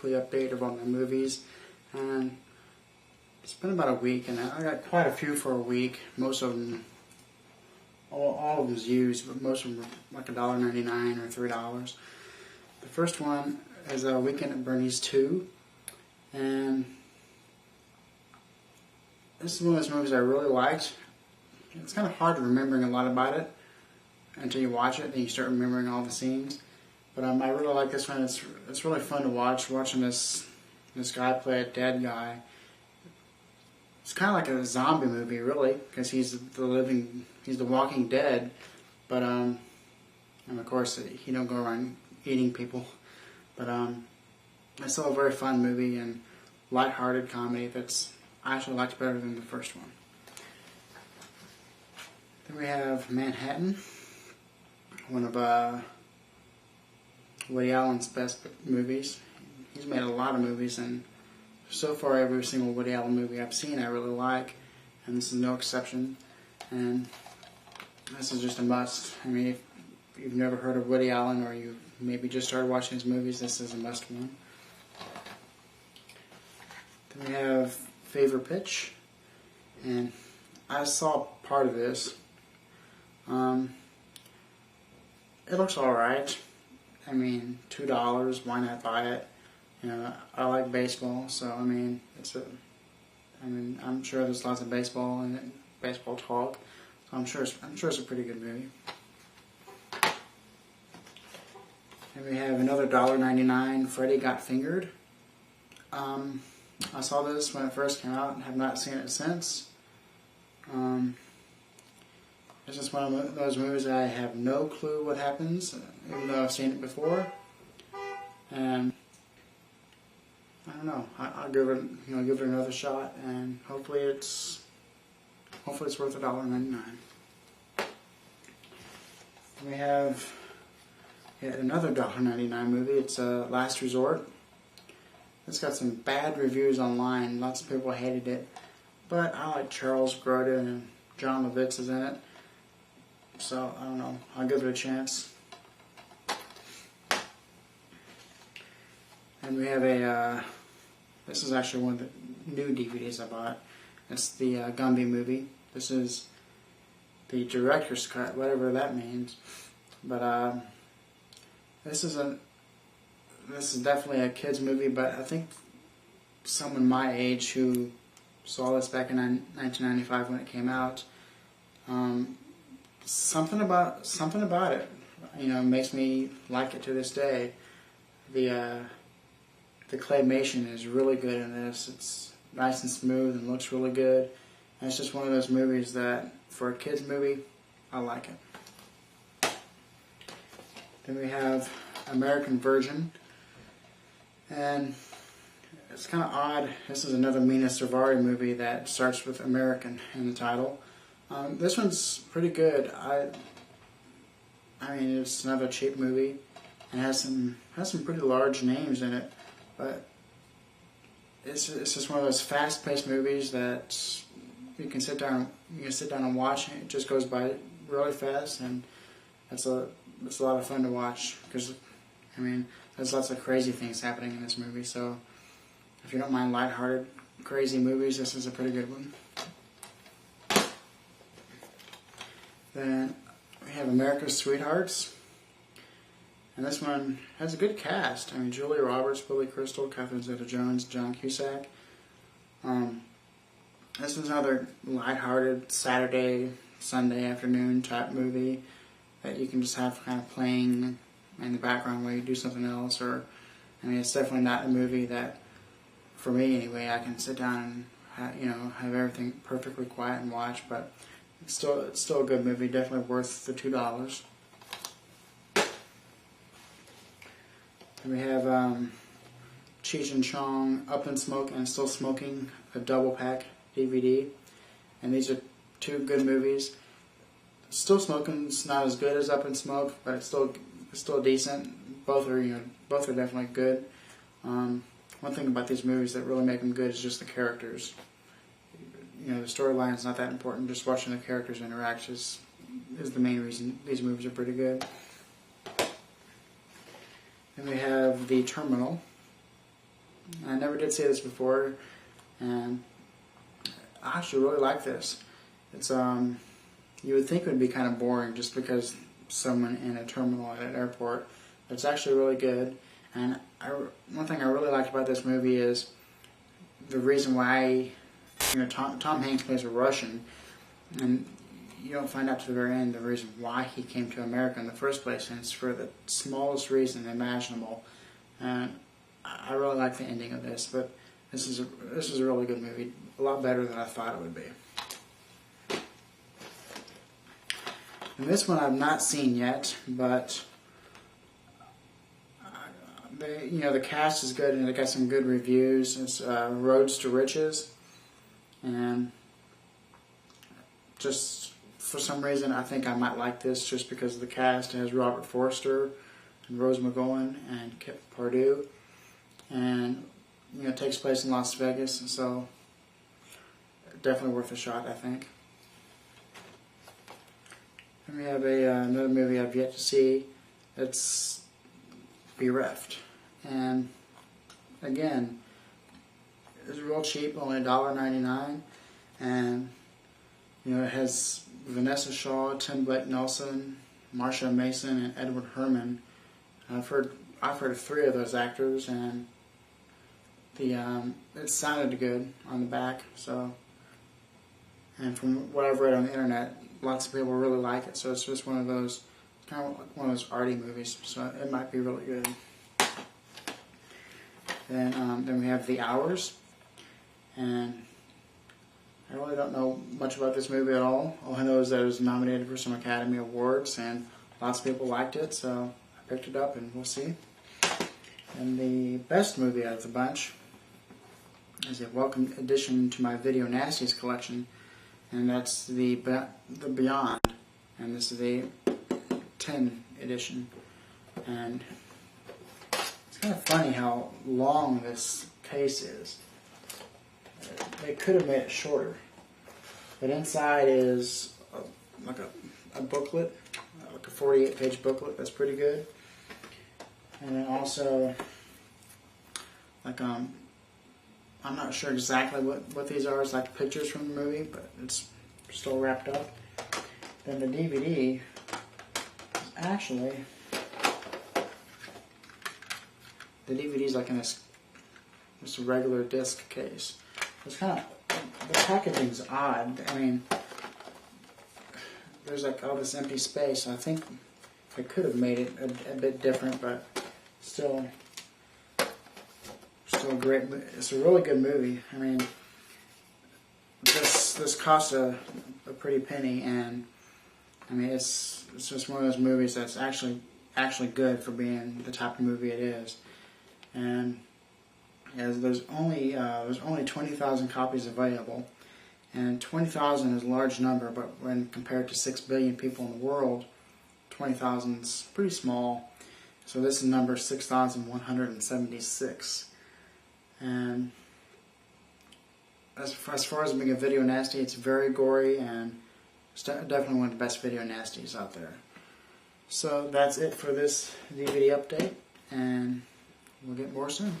update of all my movies, and it's been about a week, and I got quite a few for a week. Most of them, all of them's used, but most of them are like $1.99 or $3. The first one is Weekend at Bernie's 2, and this is one of those movies I really liked. It's kind of hard remembering a lot about it until you watch it and you start remembering all the scenes. But I really like this one. It's really fun to watch. Watching this guy play a dead guy. It's kind of like a zombie movie, really, because he's the Walking Dead. But and of course he don't go around eating people. But it's still a very fun movie and lighthearted comedy that's I actually liked better than the first one. Then we have Manhattan, one of Woody Allen's best movies. He's made a lot of movies, and so far every single Woody Allen movie I've seen I really like, and this is no exception. And this is just a must. I mean, if you've never heard of Woody Allen, or you maybe just started watching his movies, this is a must one. Then we have Fever Pitch, and I saw part of this. It looks alright. I mean, $2, why not buy it? You know, I like baseball, so I mean, I'm sure there's lots of baseball in it, baseball talk. So I'm sure it's a pretty good movie. And we have another $1.99, Freddy Got Fingered. I saw this when it first came out and have not seen it since. It's just one of those movies that I have no clue what happens, even though I've seen it before. And I don't know. I'll give it another shot, and hopefully it's worth $1.99. We have yet another $1.99 movie. It's Last Resort. It's got some bad reviews online. Lots of people hated it, but I like Charles Grodin and John Lovitz is in it. So, I don't know, I'll give it a chance. And we have this is actually one of the new DVDs I bought. It's the Gumby movie. This is the director's cut, whatever that means. But this is definitely a kid's movie, but I think someone my age who saw this back in 1995 when it came out, something about it, makes me like it to this day. The claymation is really good in this. It's nice and smooth and looks really good. And it's just one of those movies that, for a kids movie, I like it. Then we have American Virgin, and it's kind of odd. This is another Mina Suvari movie that starts with American in the title. This one's pretty good. I mean, it's another cheap movie and has some pretty large names in it, but it's just one of those fast-paced movies that you can sit down and watch. It just goes by really fast, and it's a lot of fun to watch because I mean, there's lots of crazy things happening in this movie. So if you don't mind lighthearted, crazy movies, this is a pretty good one. Then we have America's Sweethearts, and this one has a good cast. I mean, Julia Roberts, Billy Crystal, Catherine Zeta-Jones, John Cusack. This is another lighthearted Saturday, Sunday afternoon type movie that you can just have kind of playing in the background while you do something else. Or, I mean, it's definitely not a movie that, for me anyway, I can sit down and have everything perfectly quiet and watch, but it's still a good movie, definitely worth the $2. And we have Cheech and Chong, Up in Smoke and Still Smoking, a double pack DVD. And these are two good movies. Still Smoking's not as good as Up in Smoke, but it's still decent. Both are definitely good. One thing about these movies that really make them good is just the characters. The storyline is not that important. Just watching the characters interact is the main reason these movies are pretty good. Then we have The Terminal, never did see this before, and I actually really like this. It's you would think it would be kind of boring just because someone in a terminal at an airport. But it's actually really good. And one thing I really liked about this movie is the reason why, you know, Tom Hanks plays a Russian, and you don't find out to the very end the reason why he came to America in the first place, and it's for the smallest reason imaginable. And I really like the ending of this, but this is a really good movie, a lot better than I thought it would be. And this one I've not seen yet, but the cast is good and it got some good reviews. It's Roads to Riches, and just for some reason I think I might like this just because of the cast. It has Robert Forster and Rose McGowan and Kip Pardue, and it takes place in Las Vegas, so definitely worth a shot, I think. And we have another movie I've yet to see. It's Bereft, and again, it's real cheap, only $1.99, and it has Vanessa Shaw, Tim Blake Nelson, Marsha Mason, and Edward Herman. I've heard of 3 of those actors, and it sounded good on the back. So, and from what I've read on the internet, lots of people really like it. So it's just one of those arty movies. So it might be really good. Then we have The Hours, and I really don't know much about this movie at all. All I know is that it was nominated for some Academy Awards, and lots of people liked it, so I picked it up, and we'll see. And the best movie out of the bunch is a welcome addition to my Video Nasties collection, and that's the Beyond, and this is the 10 edition. And it's kind of funny how long this case is. They could have made it shorter, but inside is like a booklet, like a 48-page booklet. That's pretty good. And then also, like I'm not sure exactly what these are. It's like pictures from the movie, but it's still wrapped up. Then the DVD is actually, the DVD is like in just a regular disc case. It's kind of, the packaging's odd. I mean, there's like all this empty space. I think I could have made it a bit different, but still great. It's a really good movie. I mean, this cost a pretty penny, and I mean it's just one of those movies that's actually good for being the type of movie it is. And there's only 20,000 copies available, and 20,000 is a large number, but when compared to 6 billion people in the world, 20,000 is pretty small. So this is number 6,176. And as far as being a video nasty, it's very gory, and it's definitely one of the best video nasties out there. So that's it for this DVD update, and we'll get more soon.